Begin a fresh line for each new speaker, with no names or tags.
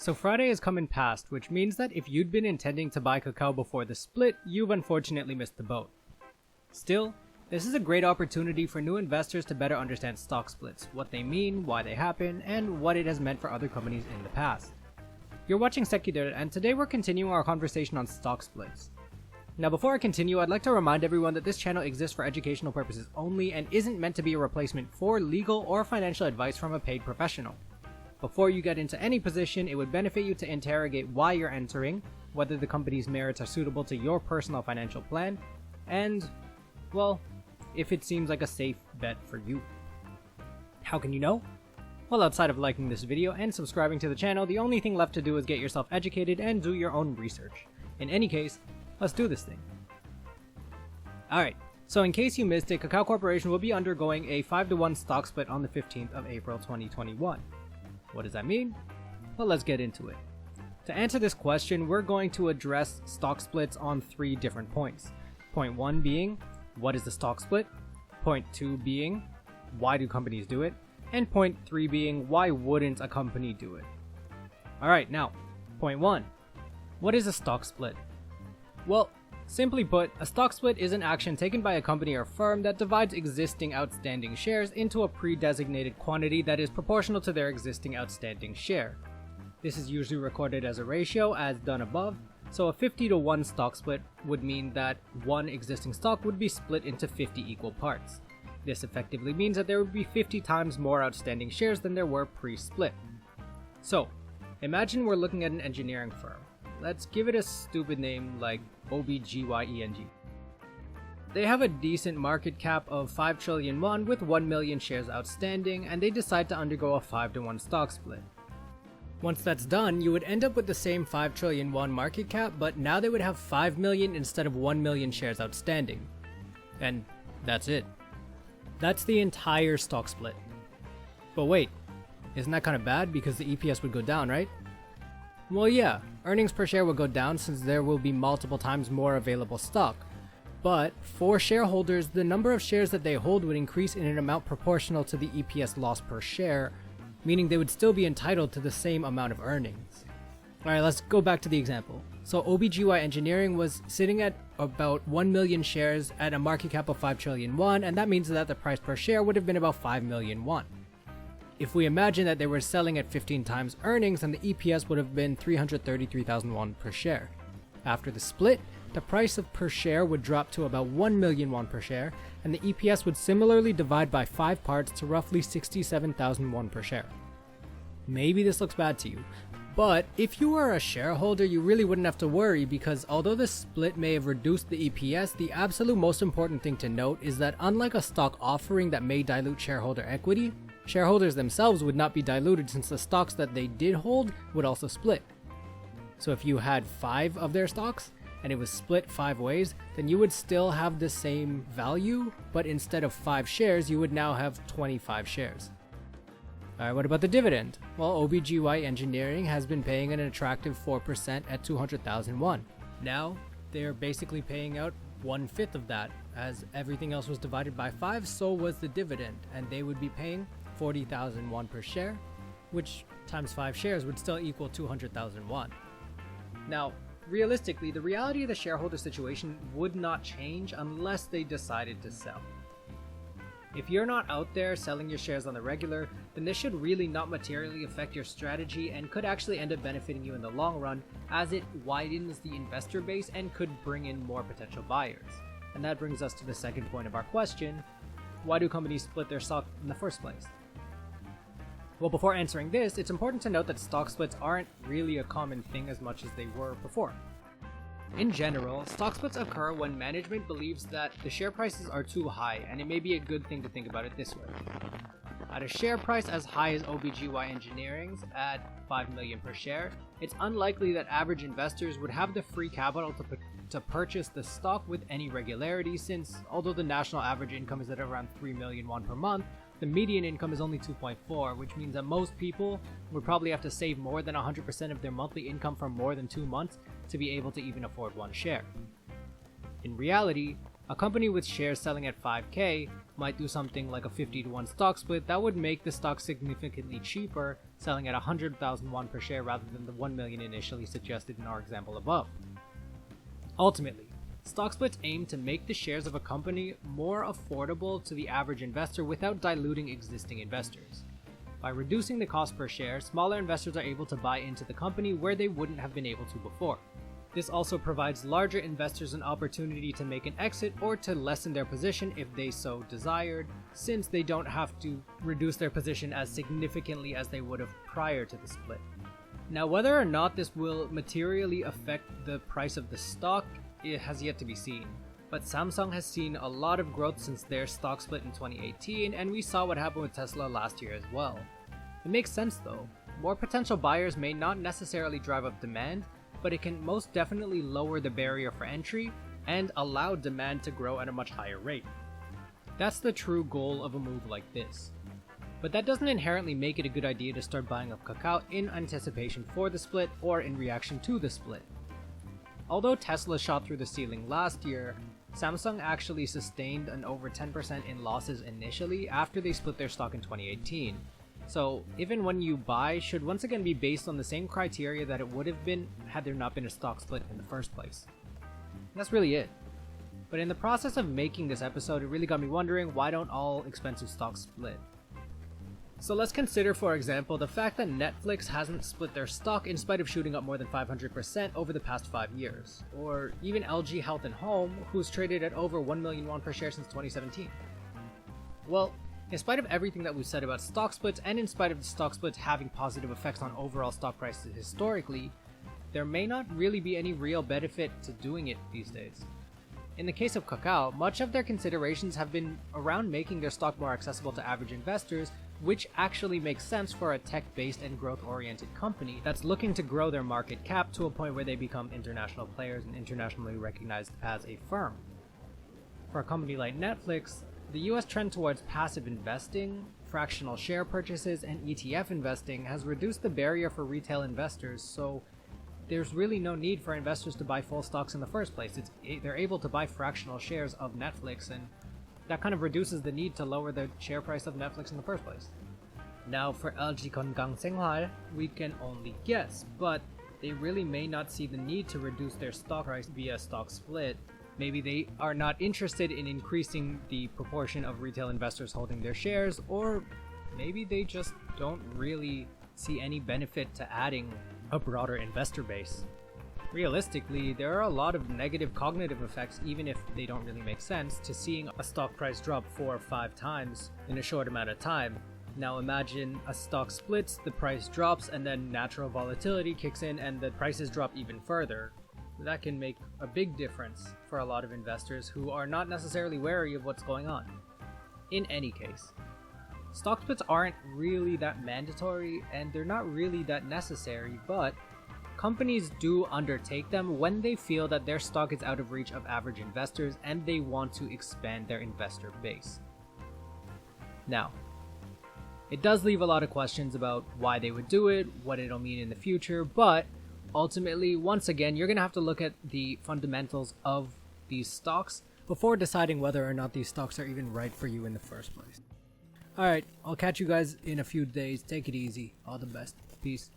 So Friday has come and passed, which means that if you'd been intending to buy Kakao before the split, you've unfortunately missed the boat. Still, this is a great opportunity for new investors to better understand stock splits, what they mean, why they happen, and what it has meant for other companies in the past. You're watching Sekider, and today we're continuing our conversation on stock splits. Now before I continue, I'd like to remind everyone that this channel exists for educational purposes only and isn't meant to be a replacement for legal or financial advice from a paid professional. Before you get into any position, it would benefit you to interrogate why you're entering, whether the company's merits are suitable to your personal financial plan, and, well, if it seems like a safe bet for you. How can you know? Well, outside of liking this video and subscribing to the channel, the only thing left to do is get yourself educated and do your own research. In any case, let's do this thing. Alright, so in case you missed it, Kakao Corporation will be undergoing a 5-to-1 stock split on the 15th of April 2021. What does that mean? Well, let's get into it. To answer this question, we're going to address stock splits on 3 different points. Point 1 being, what is the stock split? Point 2 being, why do companies do it? And point 3 being, why wouldn't a company do it? Alright, now, point 1. What is a stock split? Well, simply put, a stock split is an action taken by a company or firm that divides existing outstanding shares into a pre-designated quantity that is proportional to their existing outstanding share. This is usually recorded as a ratio, as done above, so a 50-to-1 stock split would mean that one existing stock would be split into 50 equal parts. This effectively means that there would be 50 times more outstanding shares than there were pre-split. So, imagine we're looking at an engineering firm. Let's give it a stupid name like OBGYENG. They have a decent market cap of 5 trillion won with 1 million shares outstanding, and they decide to undergo a 5-to-1 stock split. Once that's done, you would end up with the same 5 trillion won market cap, but now they would have 5 million instead of 1 million shares outstanding. And that's it. That's the entire stock split. But wait, isn't that kind of bad because the EPS would go down, right? Well, yeah, earnings per share will go down since there will be multiple times more available stock. But for shareholders, the number of shares that they hold would increase in an amount proportional to the EPS loss per share, meaning they would still be entitled to the same amount of earnings. Alright, let's go back to the example. So OBGY Engineering was sitting at about 1 million shares at a market cap of 5 trillion won, and that means that the price per share would have been about 5 million won. If we imagine that they were selling at 15 times earnings, then the EPS would have been 333,000 won per share. After the split, the price of per share would drop to about 1 million won per share, and the EPS would similarly divide by 5 parts to roughly 67,000 won per share. Maybe this looks bad to you, but if you are a shareholder, you really wouldn't have to worry because although the split may have reduced the EPS, the absolute most important thing to note is that unlike a stock offering that may dilute shareholder equity, shareholders themselves would not be diluted since the stocks that they did hold would also split. So if you had 5 of their stocks and it was split 5 ways, then you would still have the same value, but instead of 5 shares, you would now have 25 shares. Alright, what about the dividend? Well, OBGY Engineering has been paying an attractive 4% at 200,000 won. Now, they're basically paying out 1/5 of that. As everything else was divided by 5, so was the dividend, and they would be paying 40,000 won per share, which times 5 shares would still equal 200,000 won. Now, realistically, the reality of the shareholder situation would not change unless they decided to sell. If you're not out there selling your shares on the regular, then this should really not materially affect your strategy and could actually end up benefiting you in the long run as it widens the investor base and could bring in more potential buyers. And that brings us to the second point of our question: why do companies split their stock in the first place? Well, before answering this, it's important to note that stock splits aren't really a common thing as much as they were before. In general, stock splits occur when management believes that the share prices are too high, and it may be a good thing to think about it this way. At a share price as high as OBGY Engineering's at 5 million per share, it's unlikely that average investors would have the free capital to purchase the stock with any regularity since, although the national average income is at around 3 million won per month, the median income is only 2.4, which means that most people would probably have to save more than 100% of their monthly income for more than 2 months to be able to even afford one share. In reality, a company with shares selling at 5k might do something like a 50-to-1 stock split that would make the stock significantly cheaper, selling at 100,000 won per share rather than the 1 million initially suggested in our example above. Ultimately, stock splits aim to make the shares of a company more affordable to the average investor without diluting existing investors. By reducing the cost per share, smaller investors are able to buy into the company where they wouldn't have been able to before. This also provides larger investors an opportunity to make an exit or to lessen their position if they so desired, since they don't have to reduce their position as significantly as they would have prior to the split. Now, whether or not this will materially affect the price of the stock, it has yet to be seen. But Samsung has seen a lot of growth since their stock split in 2018, and we saw what happened with Tesla last year as well. It makes sense though. More potential buyers may not necessarily drive up demand, but it can most definitely lower the barrier for entry and allow demand to grow at a much higher rate. That's the true goal of a move like this. But that doesn't inherently make it a good idea to start buying up Kakao in anticipation for the split or in reaction to the split. Although Tesla shot through the ceiling last year, Samsung actually sustained an over 10% in losses initially after they split their stock in 2018. So even when you buy should once again be based on the same criteria that it would have been had there not been a stock split in the first place. That's really it. But in the process of making this episode, it really got me wondering, why don't all expensive stocks split? So let's consider, for example, the fact that Netflix hasn't split their stock in spite of shooting up more than 500% over the past 5 years. Or even LG Health and Home, who's traded at over 1 million won per share since 2017. Well, in spite of everything that we've said about stock splits, and in spite of the stock splits having positive effects on overall stock prices historically, there may not really be any real benefit to doing it these days. In the case of Kakao, much of their considerations have been around making their stock more accessible to average investors, which actually makes sense for a tech-based and growth-oriented company that's looking to grow their market cap to a point where they become international players and internationally recognized as a firm. For a company like Netflix, the US trend towards passive investing, fractional share purchases, and ETF investing has reduced the barrier for retail investors, so there's really no need for investors to buy full stocks in the first place. They're able to buy fractional shares of Netflix, and that kind of reduces the need to lower the share price of Netflix in the first place. Now for LG Kongang Senghal, we can only guess, but they really may not see the need to reduce their stock price via stock split. Maybe they are not interested in increasing the proportion of retail investors holding their shares, or maybe they just don't really see any benefit to adding a broader investor base. Realistically, there are a lot of negative cognitive effects, even if they don't really make sense, to seeing a stock price drop 4 or 5 times in a short amount of time. Now imagine a stock splits, the price drops, and then natural volatility kicks in and the prices drop even further. That can make a big difference for a lot of investors who are not necessarily wary of what's going on. In any case, stock splits aren't really that mandatory and they're not really that necessary, but companies do undertake them when they feel that their stock is out of reach of average investors and they want to expand their investor base. Now, it does leave a lot of questions about why they would do it, what it'll mean in the future, but ultimately, once again, you're going to have to look at the fundamentals of these stocks before deciding whether or not these stocks are even right for you in the first place. Alright, I'll catch you guys in a few days. Take it easy. All the best. Peace.